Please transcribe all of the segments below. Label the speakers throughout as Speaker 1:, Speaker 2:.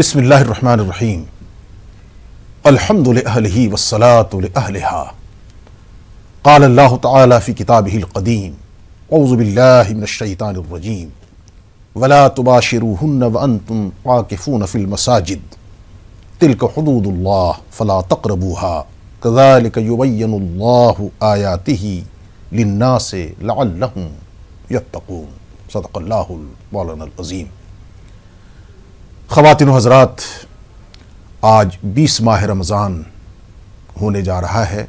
Speaker 1: بسم اللہ الرحمن الرحیم الحمد لأہلہ والصلاة لأہلہا قال اللہ تعالی فی کتابہ القدیم اعوذ باللہ من الشیطان الرجیم ولا تباشروہن وانتم عاکفون فی المساجد تلک حدود اللہ فلا تقربوها کذالک یبین اللہ آیاتہ للناس لعلہم یتقون صدق اللہ مولانا العظیم۔ خواتین و حضرات، آج 20 ماہ رمضان ہونے جا رہا ہے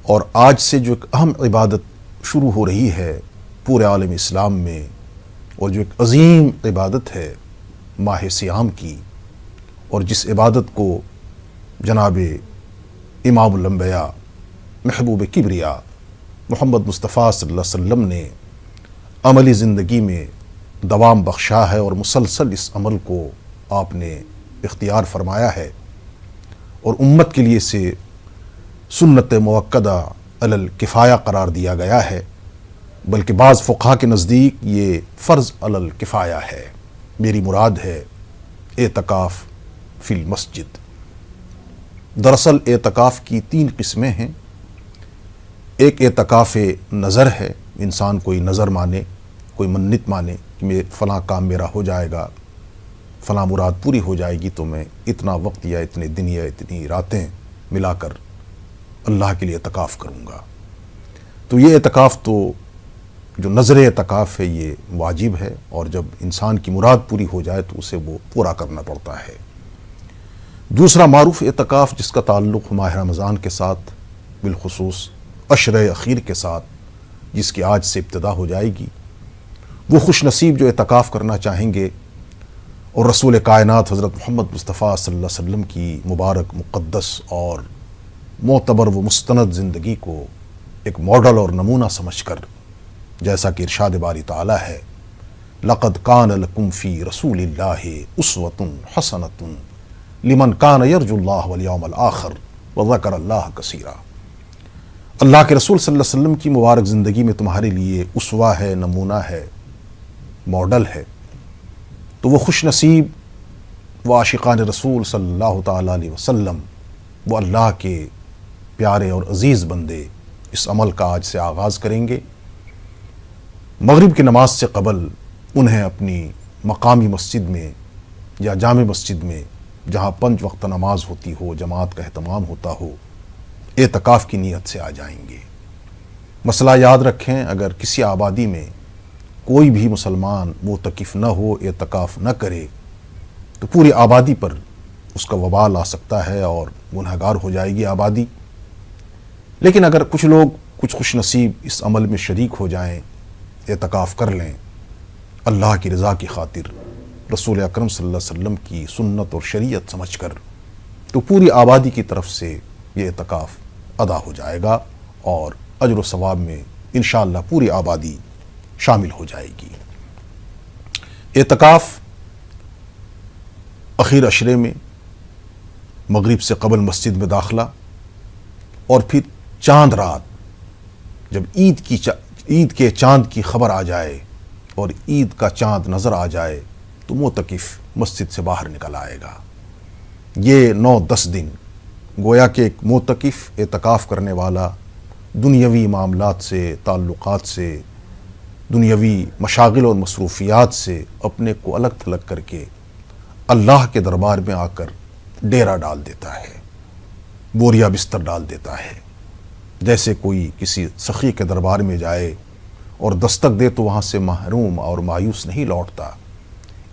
Speaker 1: اور آج سے جو ایک اہم عبادت شروع ہو رہی ہے پورے عالم اسلام میں، اور جو ایک عظیم عبادت ہے ماہ صیام کی، اور جس عبادت کو جناب امام الانبیاء محبوب کبریا محمد مصطفیٰ صلی اللہ علیہ وسلم نے عملی زندگی میں دوام بخشا ہے، اور مسلسل اس عمل کو آپ نے اختیار فرمایا ہے، اور امت کے لیے اسے سنت موقدہ علی الکفایہ قرار دیا گیا ہے، بلکہ بعض فقہا کے نزدیک یہ فرض علی الکفایہ ہے۔ میری مراد ہے اعتکاف فی المسجد۔ دراصل اعتکاف کی 3 قسمیں ہیں۔ ایک اعتکاف نظر ہے، انسان کوئی نظر مانے، کوئی منت مانے کہ فلاں کام میرا ہو جائے گا، فلاں مراد پوری ہو جائے گی تو میں اتنا وقت یا اتنے دن یا اتنی راتیں ملا کر اللہ کے لیے اعتکاف کروں گا۔ تو یہ اعتکاف تو جو نظر اعتکاف ہے یہ واجب ہے، اور جب انسان کی مراد پوری ہو جائے تو اسے وہ پورا کرنا پڑتا ہے۔ دوسرا معروف اعتکاف جس کا تعلق ماہ رمضان کے ساتھ، بالخصوص عشرہ اخیر کے ساتھ، جس کی آج سے ابتدا ہو جائے گی، وہ خوش نصیب جو اعتکاف کرنا چاہیں گے اور رسول کائنات حضرت محمد مصطفیٰ صلی اللہ علیہ وسلم کی مبارک مقدس اور معتبر و مستند زندگی کو ایک ماڈل اور نمونہ سمجھ کر، جیسا کہ ارشاد باری تعالی ہے، لقد کان لکم فی رسول اللہ اسوۃ حسنۃ لمن کان یرجو اللہ والیوم الآخر وذکر اللہ کثیرا۔ اللہ کے رسول صلی اللہ علیہ وسلم کی مبارک زندگی میں تمہارے لیے اسوہ ہے، نمونہ ہے، ماڈل ہے۔ تو وہ خوش نصیب و عاشقان رسول صلی اللہ تعالیٰ علیہ وسلم، وہ اللہ کے پیارے اور عزیز بندے اس عمل کا آج سے آغاز کریں گے۔ مغرب کی نماز سے قبل انہیں اپنی مقامی مسجد میں یا جامع مسجد میں، جہاں 5 وقت نماز ہوتی ہو، جماعت کا اہتمام ہوتا ہو، اعتکاف کی نیت سے آ جائیں گے۔ مسئلہ یاد رکھیں، اگر کسی آبادی میں کوئی بھی مسلمان معتکف نہ ہو، اعتکاف نہ کرے، تو پوری آبادی پر اس کا وبال آ سکتا ہے اور گنہگار ہو جائے گی آبادی۔ لیکن اگر کچھ لوگ، کچھ خوش نصیب اس عمل میں شریک ہو جائیں، اعتکاف کر لیں اللہ کی رضا کی خاطر، رسول اکرم صلی اللہ علیہ وسلم کی سنت اور شریعت سمجھ کر، تو پوری آبادی کی طرف سے یہ اعتکاف ادا ہو جائے گا، اور اجر و ثواب میں انشاءاللہ پوری آبادی شامل ہو جائے گی۔ اعتکاف اخیر عشرے میں مغرب سے قبل مسجد میں داخلہ، اور پھر چاند رات جب عید کے چاند کی خبر آ جائے اور عید کا چاند نظر آ جائے تو معتکف مسجد سے باہر نکل آئے گا۔ یہ 9-10 دن گویا کہ ایک معتکف اعتکاف کرنے والا دنیاوی معاملات سے، تعلقات سے، دنیاوی مشاغل اور مصروفیات سے اپنے کو الگ تھلگ کر کے اللہ کے دربار میں آ کر ڈیرا ڈال دیتا ہے، بوریا بستر ڈال دیتا ہے۔ جیسے کوئی کسی سخی کے دربار میں جائے اور دستک دے تو وہاں سے محروم اور مایوس نہیں لوٹتا،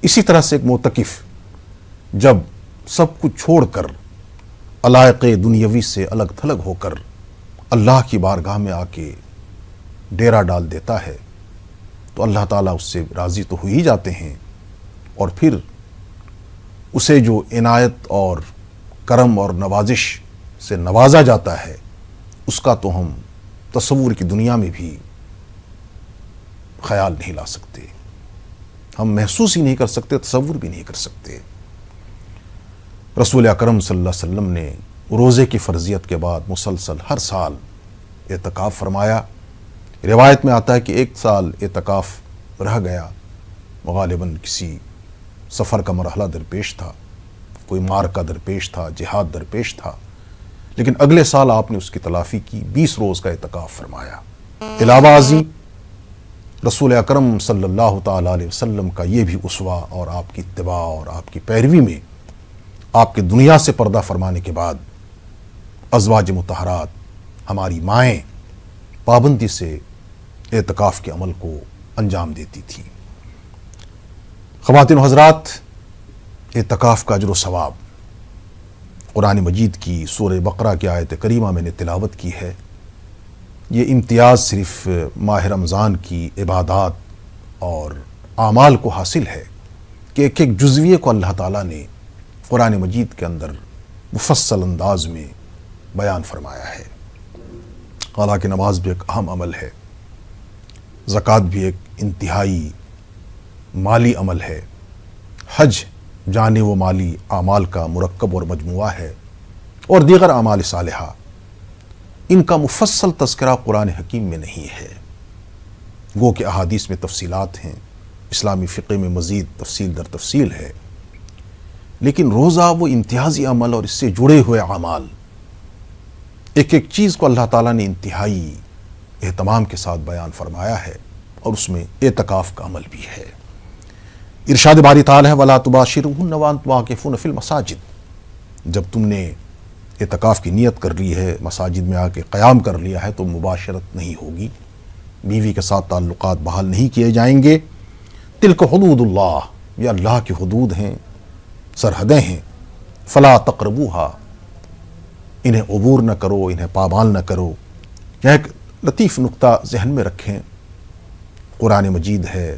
Speaker 1: اسی طرح سے ایک معتکف جب سب کچھ چھوڑ کر علائق دنیاوی سے الگ تھلگ ہو کر اللہ کی بارگاہ میں آ کے ڈیرا ڈال دیتا ہے تو اللہ تعالیٰ اس سے راضی تو ہو ہی جاتے ہیں، اور پھر اسے جو عنایت اور کرم اور نوازش سے نوازا جاتا ہے، اس کا تو ہم تصور کی دنیا میں بھی خیال نہیں لا سکتے، ہم محسوس ہی نہیں کر سکتے، تصور بھی نہیں کر سکتے۔ رسول اکرم صلی اللہ علیہ وسلم نے روزے کی فرضیت کے بعد مسلسل ہر سال اعتکاف فرمایا۔ روایت میں آتا ہے کہ 1 سال اعتکاف رہ گیا، غالباً کسی سفر کا مرحلہ درپیش تھا، کوئی معرکہ درپیش تھا، جہاد درپیش تھا، لیکن اگلے سال آپ نے اس کی تلافی کی، 20 روز کا اعتکاف فرمایا۔ علاوہ ازیں رسول اکرم صلی اللہ تعالیٰ علیہ وسلم کا یہ بھی اسوہ اور آپ کی اتباع اور آپ کی پیروی میں آپ کے دنیا سے پردہ فرمانے کے بعد ازواج مطہرات، ہماری مائیں پابندی سے اعتکاف کے عمل کو انجام دیتی تھیں۔ خواتین و حضرات، اعتکاف کا اجر و ثواب قرآن مجید کی سورہ بقرہ کی آیت کریمہ میں نے تلاوت کی ہے۔ یہ امتیاز صرف ماہ رمضان کی عبادات اور اعمال کو حاصل ہے کہ ایک ایک جزویے کو اللہ تعالیٰ نے قرآن مجید کے اندر مفصل انداز میں بیان فرمایا ہے۔ حالانکہ نماز بھی ایک اہم عمل ہے، زکوٰۃ بھی ایک انتہائی مالی عمل ہے، حج جانی و مالی اعمال کا مرکب اور مجموعہ ہے، اور دیگر اعمال صالحہ، ان کا مفصل تذکرہ قرآن حکیم میں نہیں ہے۔ گو کہ احادیث میں تفصیلات ہیں، اسلامی فقہ میں مزید تفصیل در تفصیل ہے، لیکن روزہ وہ امتیازی عمل اور اس سے جڑے ہوئے اعمال، ایک ایک چیز کو اللہ تعالیٰ نے انتہائی اہتمام کے ساتھ بیان فرمایا ہے، اور اس میں اعتکاف کا عمل بھی ہے۔ ارشاد باری تعالیٰ ہے وَلَا تُبَاشِرُوهُنَّ وَأَنْتُمْ عَاكِفُونَ فِي الْمَسَاجِدِ، جب تم نے اعتکاف کی نیت کر لی ہے، مساجد میں آ کے قیام کر لیا ہے، تو مباشرت نہیں ہوگی، بیوی کے ساتھ تعلقات بحال نہیں کیے جائیں گے۔ تِلْكَ حُدُودُ اللّہ، یہ اللہ کی حدود ہیں، سرحدیں ہیں۔ فَلَا تَقْرَبُوهَا، انہیں عبور نہ کرو، انہیں پامال نہ کرو۔ یہاں ایک لطیف نقطہ ذہن میں رکھیں، قرآن مجید ہے،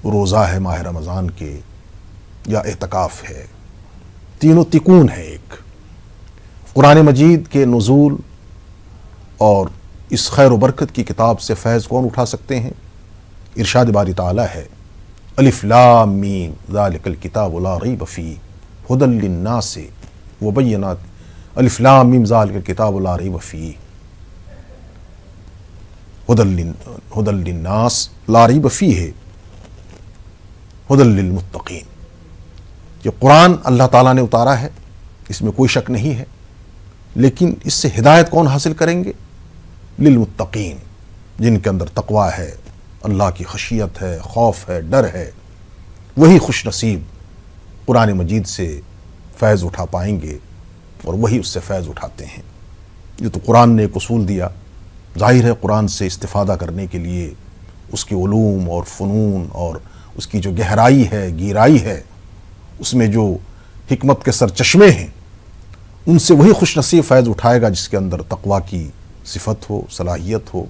Speaker 1: روزہ ہے ماہ رمضان کے، یا اعتکاف ہے، تینوں تکون ہیں۔ ایک قرآن مجید کے نزول اور اس خیر و برکت کی کتاب سے فیض کون اٹھا سکتے ہیں؟ ارشاد باری تعالیٰ ہے الف لام میم ذالک الکتاب لا ریب فیہ ھدی للناس وبینات، الف لام میم ذالک الکتاب لا ریب فیہ ھدی للناس لا ریب فیہ ھدی للمتقین۔ یہ قرآن اللہ تعالیٰ نے اتارا ہے، اس میں کوئی شک نہیں ہے، لیکن اس سے ہدایت کون حاصل کریں گے؟ للمتقین، جن کے اندر تقوی ہے، اللہ کی خشیت ہے، خوف ہے، ڈر ہے، وہی خوش نصیب قرآن مجید سے فیض اٹھا پائیں گے، اور وہی اس سے فیض اٹھاتے ہیں۔ یہ تو قرآن نے ایک اصول دیا، ظاہر ہے قرآن سے استفادہ کرنے کے لیے اس کے علوم اور فنون اور اس کی جو گہرائی ہے، گہرائی ہے، اس میں جو حکمت کے سرچشمے ہیں، ان سے وہی خوش نصیب فیض اٹھائے گا جس کے اندر تقوی کی صفت ہو، صلاحیت ہو،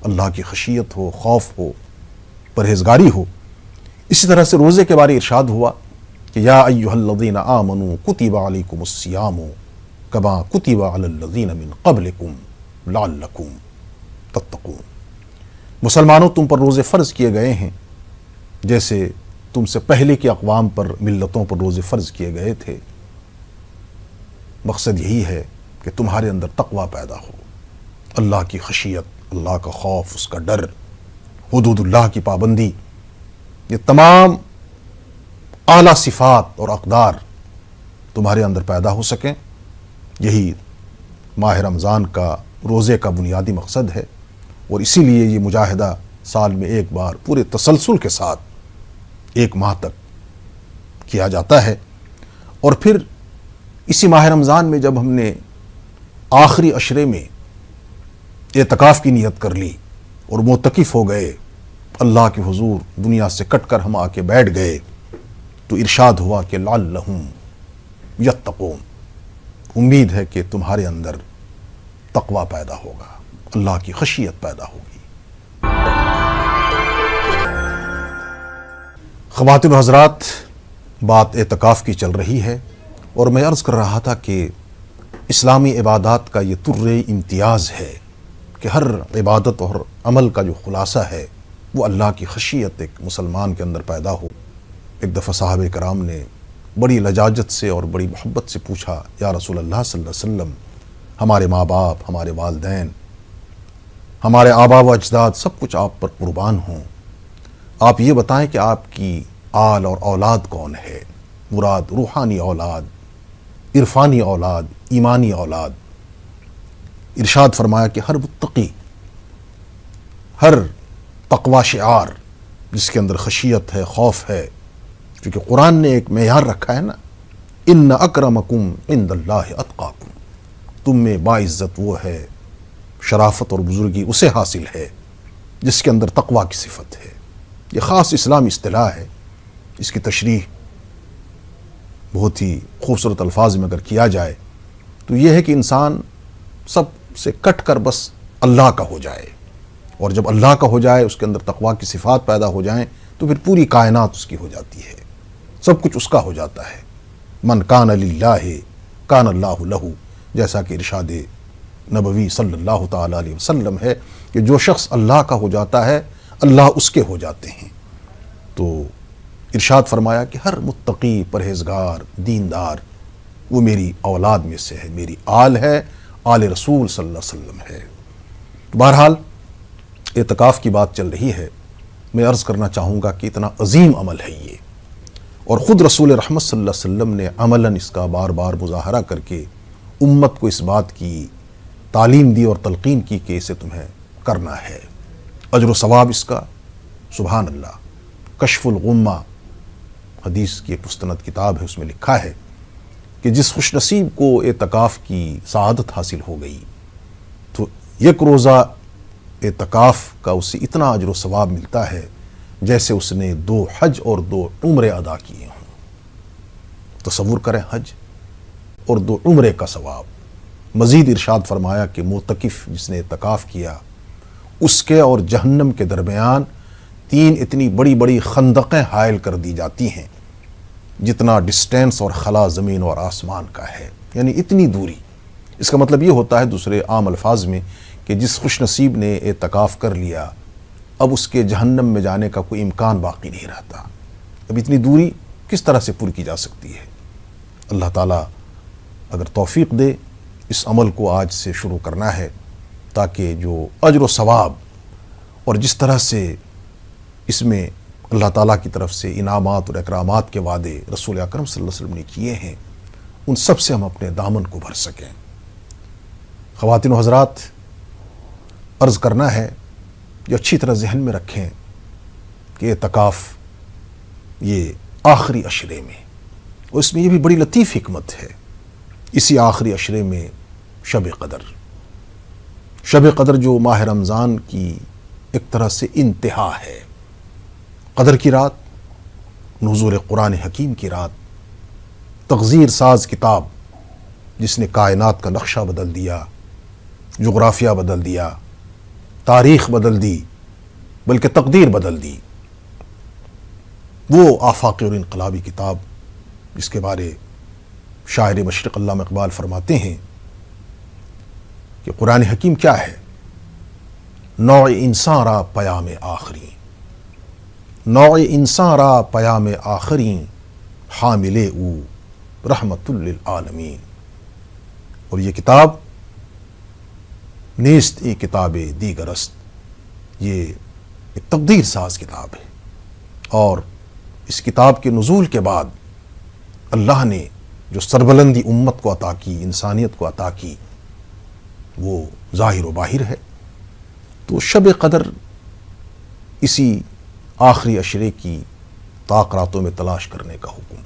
Speaker 1: اللہ کی خشیت ہو، خوف ہو، پرہیزگاری ہو۔ اسی طرح سے روزے کے بارے ارشاد ہوا کہ یا ایھا الذین آمنوا کتب علیکم الصیام کما کتب علی الذین من قبلکم لعلکم تتقون، مسلمانوں تم پر روزے فرض کیے گئے ہیں جیسے تم سے پہلے کی اقوام پر، ملتوں پر روزے فرض کیے گئے تھے۔ مقصد یہی ہے کہ تمہارے اندر تقوی پیدا ہو، اللہ کی خشیت، اللہ کا خوف، اس کا ڈر، حدود اللہ کی پابندی، یہ تمام اعلیٰ صفات اور اقدار تمہارے اندر پیدا ہو سکیں۔ یہی ماہ رمضان کا روزے کا بنیادی مقصد ہے، اور اسی لیے یہ مجاہدہ سال میں ایک بار پورے تسلسل کے ساتھ 1 ماہ تک کیا جاتا ہے۔ اور پھر اسی ماہ رمضان میں جب ہم نے آخری عشرے میں اعتکاف کی نیت کر لی اور معتکف ہو گئے، اللہ کے حضور دنیا سے کٹ کر ہم آ کے بیٹھ گئے، تو ارشاد ہوا کہ لعلہم یتقون، امید ہے کہ تمہارے اندر تقوی پیدا ہوگا، اللہ کی خشیت پیدا ہوگی۔ خواتین و حضرات، بات اعتکاف کی چل رہی ہے، اور میں عرض کر رہا تھا کہ اسلامی عبادات کا یہ طر امتیاز ہے کہ ہر عبادت اور عمل کا جو خلاصہ ہے وہ اللہ کی خشیت ایک مسلمان کے اندر پیدا ہو۔ ایک دفعہ صحابہ کرام نے بڑی لجاجت سے اور بڑی محبت سے پوچھا، یا رسول اللہ صلی اللہ علیہ وسلم، ہمارے ماں باپ، ہمارے والدین، ہمارے آبا و اجداد سب کچھ آپ پر قربان ہوں، آپ یہ بتائیں کہ آپ کی آل اور اولاد کون ہے؟ مراد روحانی اولاد، عرفانی اولاد، ایمانی اولاد۔ ارشاد فرمایا کہ ہر متقی، ہر تقوی شعار جس کے اندر خشیت ہے، خوف ہے، کیونکہ قرآن نے ایک معیار رکھا ہے نا، ان اکرمکم عند اللہ اتقاکم، تم میں باعزت وہ ہے، شرافت اور بزرگی اسے حاصل ہے جس کے اندر تقوی کی صفت ہے۔ یہ خاص اسلامی اصطلاح ہے، اس کی تشریح بہت ہی خوبصورت الفاظ میں اگر کیا جائے تو یہ ہے کہ انسان سب سے کٹ کر بس اللہ کا ہو جائے، اور جب اللہ کا ہو جائے، اس کے اندر تقوی کی صفات پیدا ہو جائیں تو پھر پوری کائنات اس کی ہو جاتی ہے، سب کچھ اس کا ہو جاتا ہے۔ من کان للہ کان اللہ لہ، جیسا کہ ارشاد نبوی صلی اللہ تعالی علیہ وسلم ہے کہ جو شخص اللہ کا ہو جاتا ہے اللہ اس کے ہو جاتے ہیں۔ تو ارشاد فرمایا کہ ہر متقی، پرہیزگار، دیندار وہ میری اولاد میں سے ہے، میری آل ہے، آل رسول صلی اللہ علیہ وسلم ہے۔ بہرحال اعتکاف کی بات چل رہی ہے، میں عرض کرنا چاہوں گا کہ اتنا عظیم عمل ہے یہ، اور خود رسول رحمت صلی اللہ علیہ وسلم نے عملاً اس کا بار بار مظاہرہ کر کے امت کو اس بات کی تعلیم دی اور تلقین کی کہ اسے تمہیں کرنا ہے۔ اجر و ثواب اس کا سبحان اللہ۔ کشف الغمہ حدیث کی ایک مستند کتاب ہے، اس میں لکھا ہے کہ جس خوش نصیب کو اعتکاف کی سعادت حاصل ہو گئی تو یک روزہ اعتکاف کا اسے اتنا اجر و ثواب ملتا ہے جیسے اس نے 2 حج اور 2 عمرے ادا کیے ہوں۔ تصور کریں، حج اور 2 عمرے کا ثواب۔ مزید ارشاد فرمایا کہ معتکف جس نے اعتکاف کیا اس کے اور جہنم کے درمیان 3 اتنی بڑی بڑی خندقیں حائل کر دی جاتی ہیں جتنا ڈسٹینس اور خلا زمین اور آسمان کا ہے، یعنی اتنی دوری۔ اس کا مطلب یہ ہوتا ہے دوسرے عام الفاظ میں کہ جس خوش نصیب نے اعتکاف کر لیا اب اس کے جہنم میں جانے کا کوئی امکان باقی نہیں رہتا۔ اب اتنی دوری کس طرح سے پوری کی جا سکتی ہے؟ اللہ تعالیٰ اگر توفیق دے اس عمل کو آج سے شروع کرنا ہے تاکہ جو اجر و ثواب اور جس طرح سے اس میں اللہ تعالیٰ کی طرف سے انعامات اور اکرامات کے وعدے رسول اکرم صلی اللہ علیہ وسلم نے کیے ہیں ان سب سے ہم اپنے دامن کو بھر سکیں۔ خواتین و حضرات، عرض کرنا ہے جو اچھی طرح ذہن میں رکھیں کہ اعتکاف یہ آخری عشرے میں، اور اس میں یہ بھی بڑی لطیف حکمت ہے، اسی آخری عشرے میں شب قدر جو ماہ رمضان کی ایک طرح سے انتہا ہے، قدر کی رات، نزول قرآن حکیم کی رات، تغذیر ساز کتاب جس نے کائنات کا نقشہ بدل دیا، جغرافیہ بدل دیا، تاریخ بدل دی، بلکہ تقدیر بدل دی، وہ آفاقی اور انقلابی کتاب جس کے بارے شاعر مشرق علامہ اقبال فرماتے ہیں کہ قرآن حکیم کیا ہے؟ نوع انسان را پیام آخری، نوع انسان را پیام آخری، حامل او رحمت للعالمین۔ اور یہ کتاب نیست ای کتاب دیگر است، یہ ایک تقدیر ساز کتاب ہے، اور اس کتاب کے نزول کے بعد اللہ نے جو سربلندی امت کو عطا کی، انسانیت کو عطا کی، وہ ظاہر و باہر ہے۔ تو شب قدر اسی آخری عشرے کی طاق راتوں میں تلاش کرنے کا حکم۔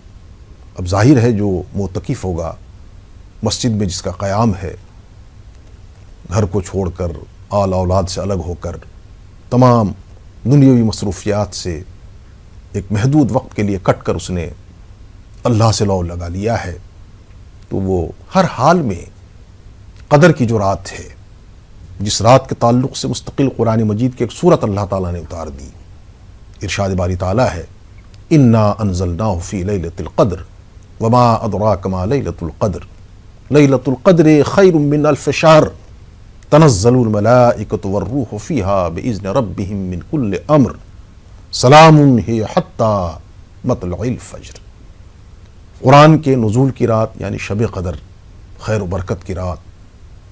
Speaker 1: اب ظاہر ہے جو معتکف ہوگا مسجد میں جس کا قیام ہے، گھر کو چھوڑ کر، آل اولاد سے الگ ہو کر، تمام دنیاوی مصروفیات سے ایک محدود وقت کے لیے کٹ کر اس نے اللہ سے لو لگا لیا ہے، تو وہ ہر حال میں قدر کی جو رات ہے، جس رات کے تعلق سے مستقل قرآن مجید کی ایک سورت اللہ تعالیٰ نے اتار دی۔ ارشاد باری تعالیٰ ہے انا انزلناہ فی لیلۃ القدر وما ادراک ما لیلۃ القدر لیلۃ القدر خیر من الف شہر تنزل الملائکۃ والروح فیہا باذن ربہم من کل امر سلام ہی حتی مطلع الفجر۔ قرآن کے نزول کی رات یعنی شب قدر، خیر و برکت کی رات،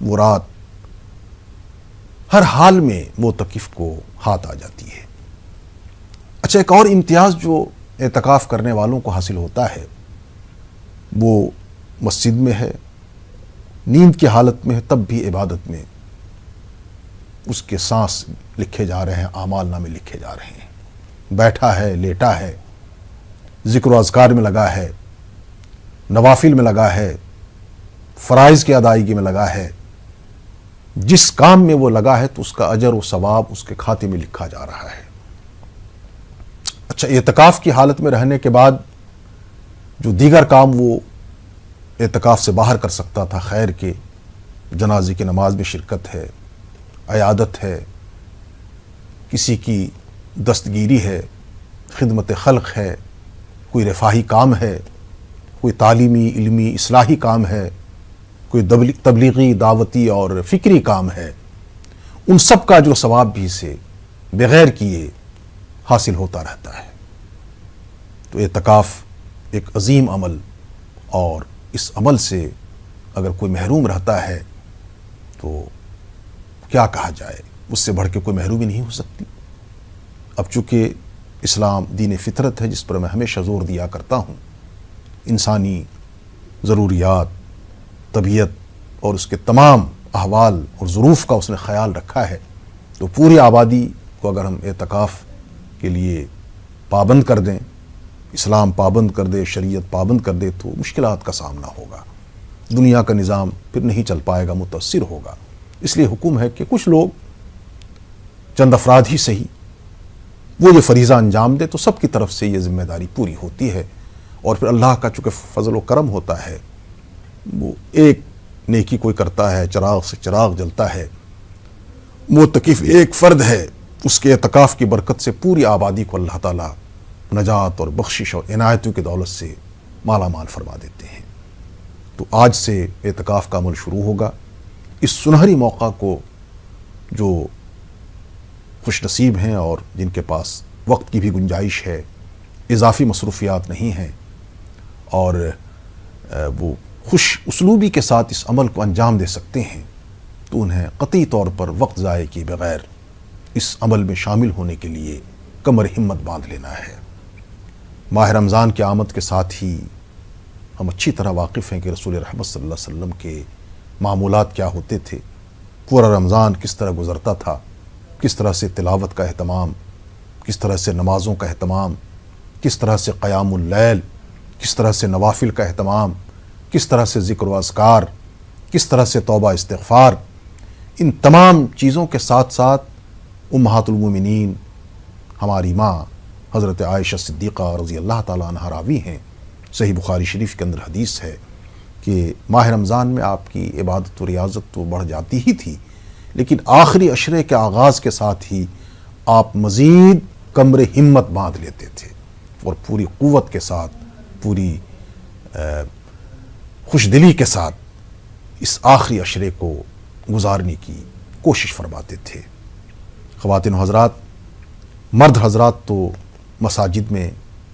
Speaker 1: وہ رات ہر حال میں معتکف کو ہاتھ آ جاتی ہے۔ اچھا، ایک اور امتیاز جو اعتکاف کرنے والوں کو حاصل ہوتا ہے وہ مسجد میں ہے، نیند کی حالت میں ہے، تب بھی عبادت میں اس کے سانس لکھے جا رہے ہیں، اعمال نامے لکھے جا رہے ہیں، بیٹھا ہے، لیٹا ہے، ذکر و اذکار میں لگا ہے، نوافل میں لگا ہے، فرائض کی ادائیگی میں لگا ہے، جس کام میں وہ لگا ہے تو اس کا اجر و ثواب اس کے کھاتے میں لکھا جا رہا ہے۔ اچھا، اعتکاف کی حالت میں رہنے کے بعد جو دیگر کام وہ اعتکاف سے باہر کر سکتا تھا، خیر کے، جنازے کی نماز میں شرکت ہے، عیادت ہے، کسی کی دستگیری ہے، خدمت خلق ہے، کوئی رفاہی کام ہے، کوئی تعلیمی، علمی، اصلاحی کام ہے، کوئی تبلیغی، دعوتی اور فکری کام ہے، ان سب کا جو ثواب بھی سے بغیر کیے حاصل ہوتا رہتا ہے۔ تو اعتکاف ایک عظیم عمل، اور اس عمل سے اگر کوئی محروم رہتا ہے تو کیا کہا جائے، اس سے بڑھ کے کوئی محرومی نہیں ہو سکتی۔ اب چونکہ اسلام دین فطرت ہے، جس پر میں ہمیشہ زور دیا کرتا ہوں، انسانی ضروریات، طبیعت اور اس کے تمام احوال اور ظروف کا اس نے خیال رکھا ہے، تو پوری آبادی کو اگر ہم اعتکاف کے لیے پابند کر دیں، اسلام پابند کر دے، شریعت پابند کر دے، تو مشکلات کا سامنا ہوگا، دنیا کا نظام پھر نہیں چل پائے گا، متاثر ہوگا۔ اس لیے حکم ہے کہ کچھ لوگ، چند افراد ہی صحیح، وہ یہ فریضہ انجام دے، تو سب کی طرف سے یہ ذمہ داری پوری ہوتی ہے، اور پھر اللہ کا چونکہ فضل و کرم ہوتا ہے، وہ ایک نیکی کوئی کرتا ہے، چراغ سے چراغ جلتا ہے، معتکف ایک فرد ہے، اس کے اعتکاف کی برکت سے پوری آبادی کو اللہ تعالیٰ نجات اور بخشش اور عنایتوں کی دولت سے مالا مال فرما دیتے ہیں۔ تو آج سے اعتکاف کا عمل شروع ہوگا۔ اس سنہری موقع کو جو خوش نصیب ہیں اور جن کے پاس وقت کی بھی گنجائش ہے، اضافی مصروفیات نہیں ہیں، اور وہ خوش اسلوبی کے ساتھ اس عمل کو انجام دے سکتے ہیں، تو انہیں قطعی طور پر وقت ضائع کیے بغیر اس عمل میں شامل ہونے کے لیے کمر ہمت باندھ لینا ہے۔ ماہ رمضان کی آمد کے ساتھ ہی ہم اچھی طرح واقف ہیں کہ رسول رحمت صلی اللہ علیہ وسلم کے معمولات کیا ہوتے تھے، پورا رمضان کس طرح گزرتا تھا، کس طرح سے تلاوت کا اہتمام، کس طرح سے نمازوں کا اہتمام، کس طرح سے قیام اللیل، کس طرح سے نوافل کا اہتمام، کس طرح سے ذکر و اذکار، کس طرح سے توبہ استغفار، ان تمام چیزوں کے ساتھ ساتھ امہات المومنین ہماری ماں حضرت عائشہ صدیقہ رضی اللہ تعالیٰ عنہا راوی ہیں، صحیح بخاری شریف کے اندر حدیث ہے کہ ماہ رمضان میں آپ کی عبادت و ریاضت تو بڑھ جاتی ہی تھی، لیکن آخری عشرے کے آغاز کے ساتھ ہی آپ مزید کمر ہمت باندھ لیتے تھے، اور پوری قوت کے ساتھ، پوری خوش دلی کے ساتھ اس آخری عشرے کو گزارنے کی کوشش فرماتے تھے۔ خواتین و حضرات، مرد حضرات تو مساجد میں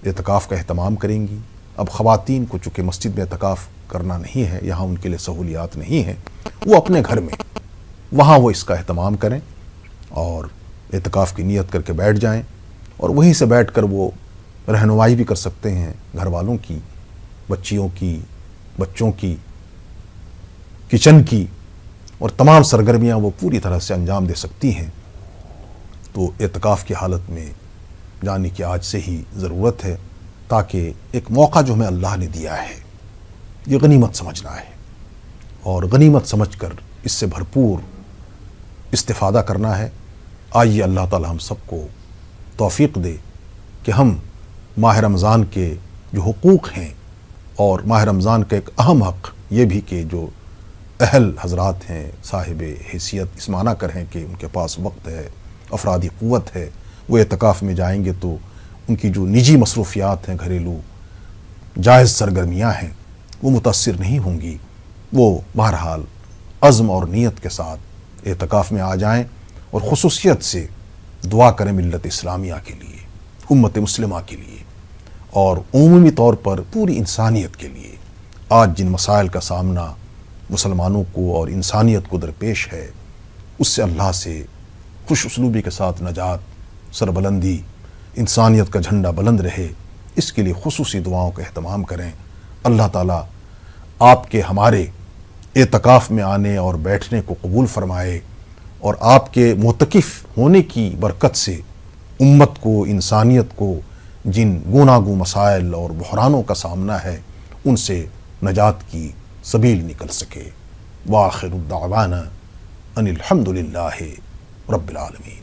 Speaker 1: اعتکاف کا اہتمام کریں گی۔ اب خواتین کو چونکہ مسجد میں اعتکاف کرنا نہیں ہے، یہاں ان کے لیے سہولیات نہیں ہیں، وہ اپنے گھر میں وہاں وہ اس کا اہتمام کریں اور اعتکاف کی نیت کر کے بیٹھ جائیں، اور وہیں سے بیٹھ کر وہ رہنمائی بھی کر سکتے ہیں گھر والوں کی، بچیوں کی، بچوں کی، کچن کی، اور تمام سرگرمیاں وہ پوری طرح سے انجام دے سکتی ہیں۔ تو اعتکاف کی حالت میں جانے کی آج سے ہی ضرورت ہے، تاکہ ایک موقع جو ہمیں اللہ نے دیا ہے یہ غنیمت سمجھنا ہے، اور غنیمت سمجھ کر اس سے بھرپور استفادہ کرنا ہے۔ آئیے اللہ تعالی ہم سب کو توفیق دے کہ ہم ماہ رمضان کے جو حقوق ہیں، اور ماہ رمضان کا ایک اہم حق یہ بھی کہ جو اہل حضرات ہیں، صاحب حیثیت، اس معنی کر ہیں کہ ان کے پاس وقت ہے، افرادی قوت ہے، وہ اعتکاف میں جائیں گے تو ان کی جو نجی مصروفیات ہیں، گھریلو جائز سرگرمیاں ہیں، وہ متاثر نہیں ہوں گی۔ وہ بہرحال عزم اور نیت کے ساتھ اعتکاف میں آ جائیں، اور خصوصیت سے دعا کریں ملت اسلامیہ کے لیے، امت مسلمہ کے لیے، اور عمومی طور پر پوری انسانیت کے لیے۔ آج جن مسائل کا سامنا مسلمانوں کو اور انسانیت کو درپیش ہے، اس سے اللہ سے خوش اسلوبی کے ساتھ نجات، سربلندی، انسانیت کا جھنڈا بلند رہے، اس کے لیے خصوصی دعاؤں کا اہتمام کریں۔ اللہ تعالیٰ آپ کے ہمارے اعتکاف میں آنے اور بیٹھنے کو قبول فرمائے، اور آپ کے معتکف ہونے کی برکت سے امت کو، انسانیت کو جن گوناگوں مسائل اور بحرانوں کا سامنا ہے ان سے نجات کی سبیل نکل سکے۔ وآخر دعوانا ان الحمد للہ رب العالمین۔